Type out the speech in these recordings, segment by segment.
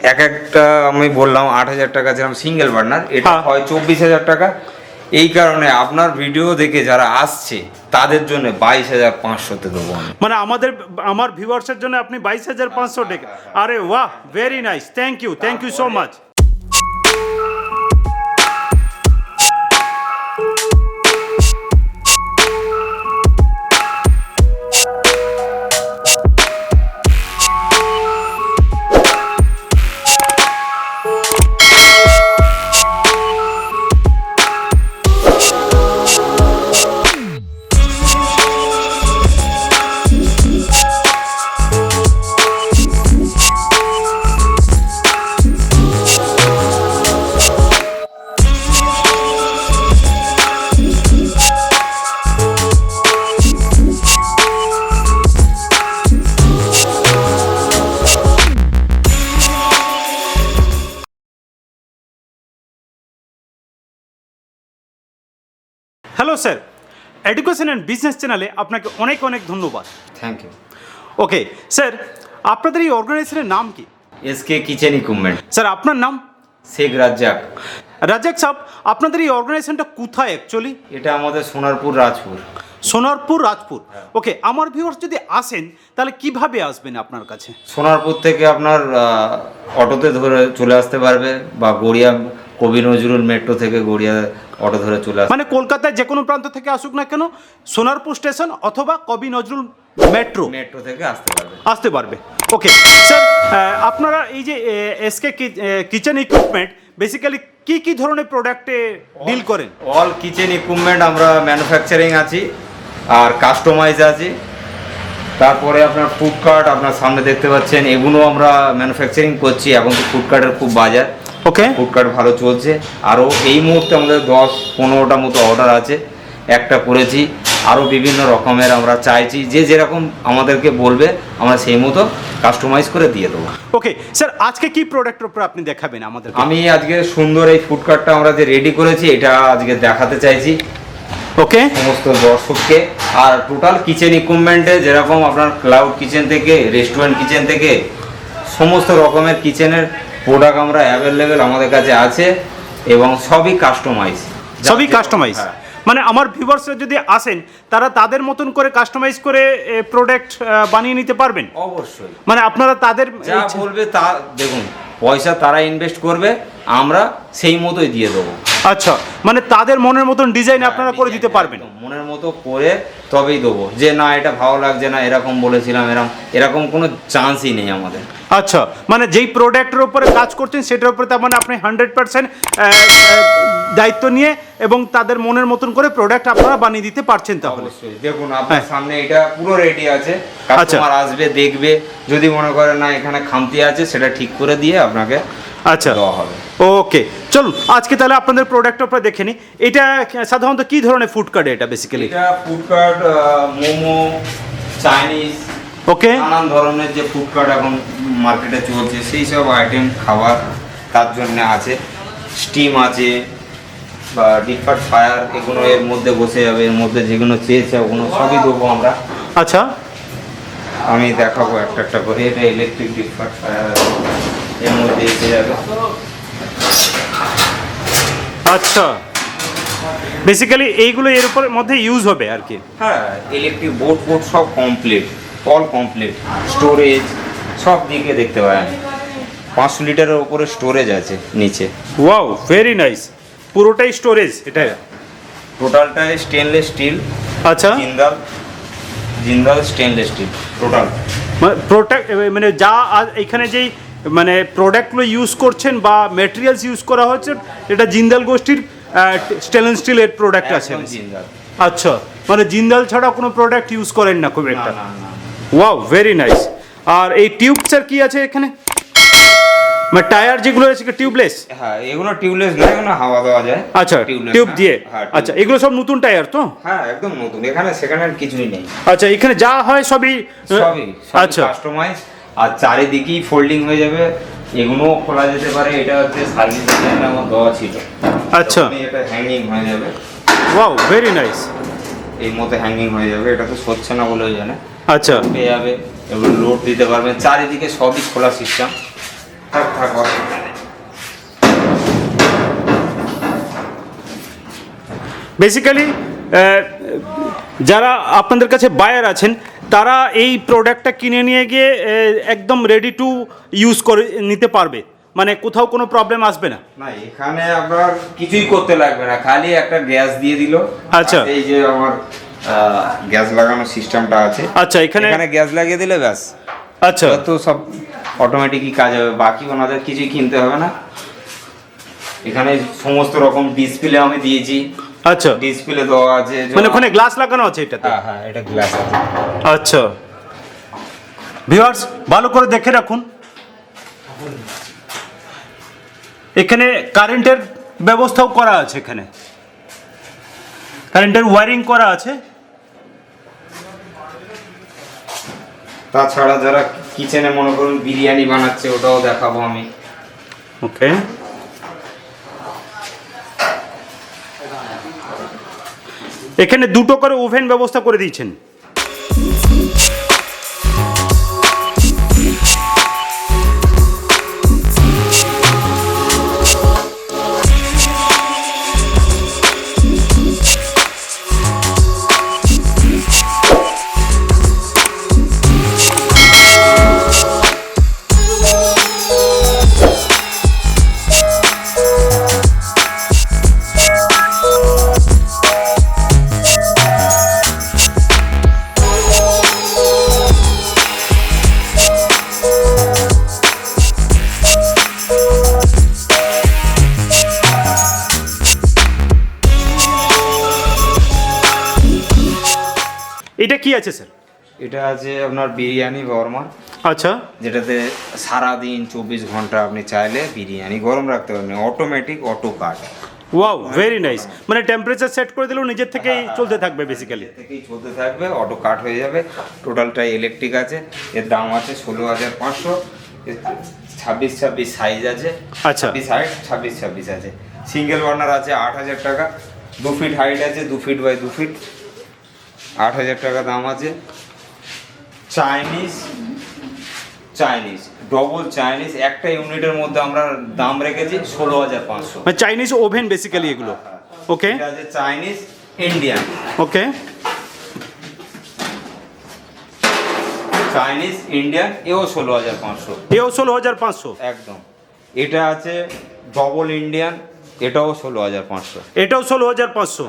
এক একটা আমি বললাম 8,000 টাকা, যেরকম সিঙ্গেল বার্নার এটা হয় 24,000 টাকা। এই কারণে আপনার ভিডিও দেখে যারা আসছে তাদের জন্য 22,500-তে দেবো। মানে আমার ভিউয়ার্সের জন্য আপনি 22,500 টাকা। আরে বাহ, very nice, thank you so much. Hello sir, education and business চ্যানেলে আপনাকে অনেক অনেক ধন্যবাদ। Thank you. ওকে স্যার, আপনাদের এই অর্গানাইজেশনের নাম কি? SK kitchen equipment. স্যার আপনার নাম? শেখ রাজ্জাক। রাজ্জাক সাহেব, আপনাদের এই অর্গানাইজেশনটা কোথায় অ্যাকচুয়ালি? এটা আমাদের সোনারপুর রাজপুর। সোনারপুর রাজপুর। ওকে, আমার ভিউয়ার্স যদি আসেন তাহলে কিভাবে আসবেন আপনার কাছে? সোনারপুর থেকে আপনার অটোতে ধরে চলে আসতে পারবে, বা গড়িয়া কবি নজরুল মেট্রো থেকে গড়িয়া অটো ধরে চলে আসবে। মানে কলকাতায় যে কোনো প্রান্ত থেকে আসুক না কেন, সোনারপুর স্টেশন অথবা কবি নজরুল মেট্রো থেকে আসতে পারবে। ওকে স্যার, আপনারা এই যে এসকে কিচেন ইকুইপমেন্ট বেসিক্যালি কি কি ধরনের প্রোডাক্টে ডিল করেন? অল কিচেন ইকুইপমেন্ট আমরা ম্যানুফ্যাকচারিং আছি, আর কাস্টমাইজ আছে। তারপরে আপনার ফুড কার্ট আপনার সামনে দেখতে পাচ্ছেন, এগুলো আমরা ম্যানুফ্যাকচারিং করছি। এখন তো ফুড কার্টের খুব বাজার। ওকে, ফুড কার্ট ভালো চলছে। আরও এই মুহূর্তে আমাদের 10-15টা মতো অর্ডার আছে, একটা করেছি। আরও বিভিন্ন রকমের আমরা চাইছি, যে যেরকম আমাদেরকে বলবে আমরা সেই মতো কাস্টমাইজ করে দিয়ে দেবো। ওকে স্যার, আজকে কি প্রোডাক্টের উপর আপনি দেখাবেন আমাদের? আমি আজকে সুন্দর এই ফুড কার্টটা আমরা যে রেডি করেছি, এটা আজকে দেখাতে চাইছি ওকে সমস্ত দর্শককে। আর টোটাল কিচেন ইকুইপমেন্টে যেরকম আপনার ক্লাউড কিচেন থেকে রেস্টুরেন্ট কিচেন থেকে সমস্ত রকমের কিচেনের প্রোডাক্ট আমরা অ্যাভেলেবেল আমাদের কাছে আছে, এবং সবই কাস্টমাইজ। মানে আমার ভিউয়ার্সরা যদি আসেন তারা তাদের মতন করে কাস্টমাইজ করে প্রোডাক্ট বানিয়ে নিতে পারবেন? অবশ্যই। মানে আপনারা তাদের যা বলবে তা, দেখুন পয়সা তারা ইনভেস্ট করবে, আমরা সেই মতোই দিয়ে দেবো। আচ্ছা, মানে তাদের মনের মতন ডিজাইন আপনারা করে দিতে পারবেন? মনের মতো করে তবেই দেবো, যে না এটা ভালো লাগছে না, এরকম বলেছিলাম, এরকম কোনো চান্সই নেই আমাদের। আচ্ছা, মানে যেই প্রোডাক্টের উপরে কাজ করছেন সেটার উপরে তার মানে আপনি 100% দায়িত্ব নিয়ে এবং তাদের মনের মতন করে প্রোডাক্ট আপনারা বানিয়ে দিতে পারছেন তাহলে? অবশ্যই। দেখুন আপনার সামনে এটা পুরো রেডি আছে, কাস্টমার আসবে দেখবে, যদি মনে করে না এখানে খামতি আছে সেটা ঠিক করে দিয়ে আপনাকে আচ্ছা দেওয়া হবে। ওকে, চলুন আজকে তাহলে আপনাদের প্রোডাক্টের উপরে দেখে নিই। এটা সাধারণত কি ধরনের ফুড কার্ট এটা বেসিক্যালি? এটা ফুড কার্ট, মোমো, চাইনিজ, ওকে, নানান ধরনের যে ফুড কার্ট এখন মার্কেটে চলছে সেই সব আইটেম খাবার তার জন্য আছে। স্টিম আছে বা ডিপ ফায়ার, এগুলো এর মধ্যে বসে যাবে। এর মধ্যে যেগুলো চেয়েছে ওগুলো সবই দেবো আমরা। আচ্ছা, আমি দেখাবো একটা একটা করে। এটা ইলেকট্রিক ডিপ ফায়ার এর মধ্যে এসে যাবে। আচ্ছা, বেসিক্যালি এইগুলো এর উপর মধ্যে ইউজ হবে আর কি? হ্যাঁ, ইলেকট্রিক বোর্ড সব কমপ্লিট, অল কমপ্লিট। স্টোরেজ সব দিকে দেখতে পারেন, 500 লিটারের উপরে স্টোরেজ আছে নিচে। Wow, very nice. পুরোটাই স্টোরেজ এটা? টোটালটাই স্টেনলেস স্টিল। আচ্ছা, জিন্দাল স্টেনলেস স্টিল টোটাল। মানে যা এখানে যেই মানে প্রোডাক্টগুলো ইউজ করছেন বা ম্যাটেরিয়ালস ইউজ করা হচ্ছে এটা জিন্দাল গোষ্ঠীর স্টেনলেস স্টিলের প্রোডাক্ট আছে? আচ্ছা, মানে জিন্দাল ছাড়া কোনো প্রোডাক্ট ইউজ করেন না খুব একটা? Wow, very nice. আর এই টিউবসের কি আছে এখানে? মানে টায়ার যেগুলো আছে টিউবলেস? হ্যাঁ, এগুলো টিউবলেস না, এগুলো হাওয়া দেওয়া যায়। আচ্ছা, টিউব দিয়ে। আচ্ছা, এগুলো সব নতুন টায়ার তো? হ্যাঁ, একদম নতুন, এখানে সেকেন্ড হ্যান্ড কিছুই নেই। আচ্ছা, এখানে যা হয় সবই আচ্ছা কাস্টমাইজ, আর চারিদিকেই ফোল্ডিং হয়ে যাবে। এগুলো খোলা যেতে পারে। এটা হচ্ছে সার্ভিস ডিজাইন আমার দেওয়া ছিল। আচ্ছা, এটা হ্যাঙ্গিং হয়ে যাবে। Wow, very nice. এই মতো হ্যাঙ্গিং হয়ে যাবে। এটা তো সচ্ছে না বলে জানে। আচ্ছা, পেয়ে যাবে, এগুলো লোড দিতে পারবেন। চারিদিকে সবই খোলা সিস্টেম। থাক অসুবিধা নেই। বেসিক্যালি যারা আপনাদের কাছে বায়ার আছেন তারা এই প্রোডাক্টটা কিনে নিয়ে গিয়ে একদম রেডি টু ইউজ করে নিতে পারবে, মানে কোথাও কোনো প্রবলেম আসবে না। না, এখানে আপনার কিছুই করতে লাগবে না, খালি একটা গ্যাস দিয়ে দিল। আচ্ছা। এই যে আমার গ্যাস লাগানোর সিস্টেমটা আছে। আচ্ছা, এখানে গ্যাস লাগিয়ে দিলে ব্যাস। আচ্ছা, তো সব অটোমেটিকই কাজ হবে, বাকি ওনাদের কিছুই কিনতে হবে না। এখানে সমস্ত রকম ডিসপ্লে আমি দিয়েছি। আচ্ছা, ডিসপ্লে দেওয়া আছে, মানে ওখানে গ্লাস লাগানো আছে এটাতে? হ্যাঁ, এটা গ্লাস আছে। আচ্ছা, ভিউয়ার্স ভালো করে দেখে রাখুন, এখানে কারেন্টের ব্যবস্থাও করা আছে, এখানে কারেন্টের ওয়্যারিং করা আছে। তাছাড়া যারা কিচেনে মনে করুন বিরিয়ানি বানাচ্ছে, ওটাও দেখাবো আমি। ওকে, এখানে দুটো করে ওভেন ব্যবস্থা করে দিয়েছেন। এটা কি আছে স্যার? এটা আছে আপনার বিরিয়ানি বর্মা। আচ্ছা, যেটাতে সারাদিন 24 ঘন্টা আপনি চাইলে বিরিয়ানি গরম রাখতে পারবেন, automatic auto cut. Wow, very nice. মানে টেম্পারেচার সেট করে দিলেও নিজের থেকেই চলতে থাকবে, বেসিক্যালি থেকেই চলতে থাকবে, অটো কাট হয়ে যাবে। টোটালটাই ইলেকট্রিক আছে। এর দাম আছে 16,500। 26 সাইজ আছে। আচ্ছা, 26 হাইট, 26 আছে। সিঙ্গেল বার্নার আছে 8,000 টাকা। 2 ফিট হাইট আছে, 2 ফিট বাই 2 ফিট, 8,000 টাকা দাম আছে। চাইনিজ ডবল চাইনিজ একটা ইউনিটের মধ্যে আমরা দাম রেখেছি 16,500। মানে চাইনিজ ওভেন বেসিক্যালি এগুলো। ওকে, এটা আছে চাইনিজ ইন্ডিয়ান। ওকে, চাইনিজ ইন্ডিয়ান, এও 16,500। এও 16,500 একদম। এটা আছে ডবল ইন্ডিয়ান, এটাও 16,500। এটাও 16,500।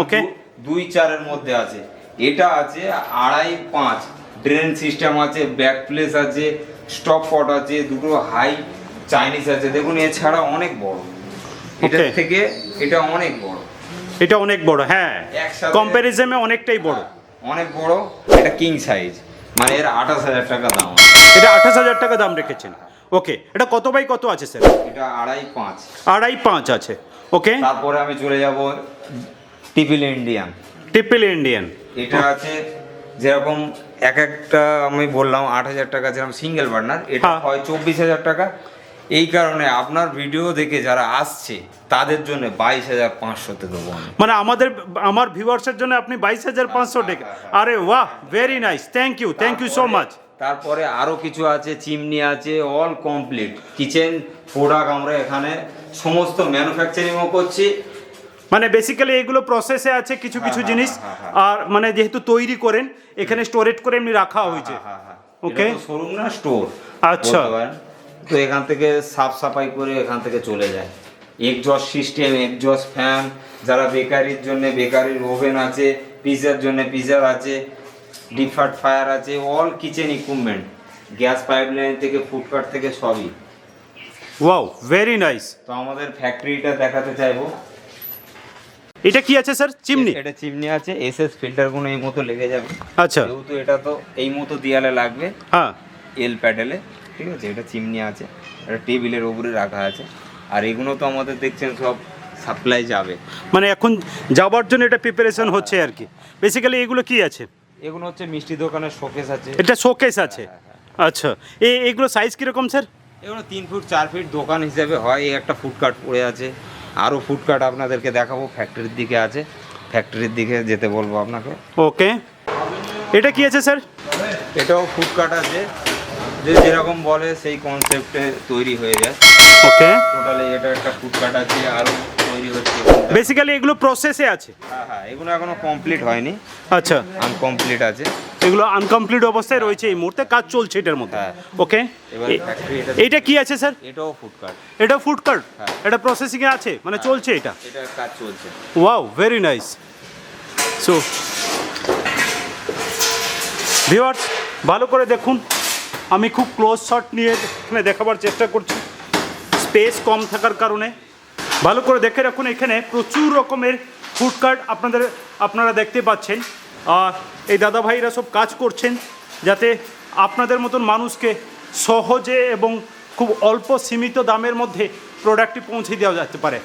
ওকে, 2-4 মধ্যে আছে। এটা আছে 2.5-5। ড্রেন সিস্টেম আছে, ব্যাক প্লেস আছে, স্টপ পট আছে, দুটো হাই চাইনিজ আছে। দেখুন এছাড়া অনেক বড়, এটার থেকে এটা অনেক বড়। এটা অনেক বড়, হ্যাঁ, একসাথে কম্প্যারিজনে অনেকটাই বড়, অনেক বড়। এটা কিং সাইজ, মানে এর 28,000 টাকা দাম। এটা 28,000 টাকা দাম রেখেছেন। ওকে, এটা কত বাই কত আছে স্যার? এটা 2.5-5। 2.5 আছে। ওকে, তারপরে আমি চলে যাব টিপিল ইন্ডিয়ান। Triple Indian. এটা আছে যেরকম একটা আমি বললাম 8,000 টাকা, যেরকম সিঙ্গেল বার্নার, এটা হ্যাঁ। হয় 24,000 টাকা। এই কারণে আপনার ভিডিও দেখে যারা আসছে তাদের জন্য 22,500-তে দেবো আমি। মানে আমার ভিউয়ার্সের জন্য আপনি 22,500 টাকা। আরে বাহ, very nice, thank you so much. তারপরে আরো কিছু আছে, চিমনি আছে, অল কমপ্লিট কিচেন প্রোডাক্ট আমরা এখানে সমস্ত ম্যানুফ্যাকচারিংও করছি। মানে বেসিক্যালি এগুলো প্রসেসে আছে কিছু কিছু জিনিস, আর মানে যেহেতু তৈরি করেন এখানে স্টোরেজ করে এমনি রাখা হয়েছে। ওকে, শোরুম না, স্টোর। আচ্ছা, তো এখান থেকে সাফ সাফাই করে এখান থেকে চলে যায়। এক্সজস্ট সিস্টেম, এক্সজস্ট ফ্যান, যারা বেকারির জন্য বেকারির ওভেন আছে, পিজার জন্য পিজার আছে, ডিপ ফ্রাই ফায়ার আছে, all kitchen equipment, gas pipeline থেকে ফুডকার্ট থেকে সবই। Wow, very nice. তো আমাদের ফ্যাক্টরিটা দেখাতে চাইবো। এটা কি আছে স্যার? চিমনি? এটা চিমনি আছে, এসএস ফিল্টারগুলো এই মতো লেগে যাবে। আচ্ছা, যেহেতু এটা তো এই মতো দেয়ালে লাগবে, হ্যাঁ, এল প্যাডেলে, ঠিক আছে। এটা চিমনি আছে, এটা টেবিলের উপরে রাখা আছে। আর এগুলো তো আমাদের দেখছেন সব সাপ্লাই যাবে, মানে এখন যাবার জন্য এটা প্রিপারেশন হচ্ছে আর কি। বেসিক্যালি এগুলো কি আছে? এগুলো হচ্ছে মিষ্টি দোকানের শোকেস আছে। এটা শোকেস আছে। আচ্ছা, এইগুলো সাইজ কিরকম স্যার? এগুলো 3 ফুট 4 ফিট দোকান হিসেবে হয়। এই একটা ফুডকার্ট পড়ে আছে, আরও ফুডকার্ট আপনাদেরকে দেখাবো। ফ্যাক্টরির দিকে আছে, ফ্যাক্টরির দিকে যেতে বলবো আপনাকে। ওকে, এটা কি আছে স্যার? এটাও ফুডকার্ট আছে, যে যেরকম বলে সেই কনসেপ্টে তৈরি হয়ে যায়। ওকে, টোটালি এটা একটা ফুডকার্ট আছে, আরও তৈরি হচ্ছে। বেসিক্যালি এগুলো প্রসেসে আছে। হ্যাঁ হ্যাঁ, এগুলো এখনো কমপ্লিট হয়নি, আচ্ছা, আনকমপ্লিট আছে। এগুলো আনকমপ্লিট অবস্থায় রয়েছে, এই মুহূর্তে কাজ চলছে এটার মধ্যে। হ্যাঁ। ওকে, এবার ফ্যাক্টরি এইটা কি আছে স্যার? এটাও ফুডকার্ট, এটা ফুড কার্ট, হ্যাঁ। এটা প্রসেসিংয়ে আছে, মানে চলছে এটা। এটা কাজ চলছে। Wow, very nice. So viewers, ভালো করে দেখুন, আমি খুব ক্লোজ শট নিয়ে এখানে দেখাবার চেষ্টা করছি, স্পেস কম থাকার কারণে। ভালো করে দেখে রাখুন, এখানে প্রচুর রকমের ফুড কার্ট আপনারা দেখতে পাচ্ছেন। আর এই দাদা ভাইরা সব কাজ করছেন যাতে আপনাদের মতন মানুষকে সহজে এবং খুব অল্প সীমিত দামের মধ্যে প্রোডাক্টটি পৌঁছে দেওয়া যেতে পারে।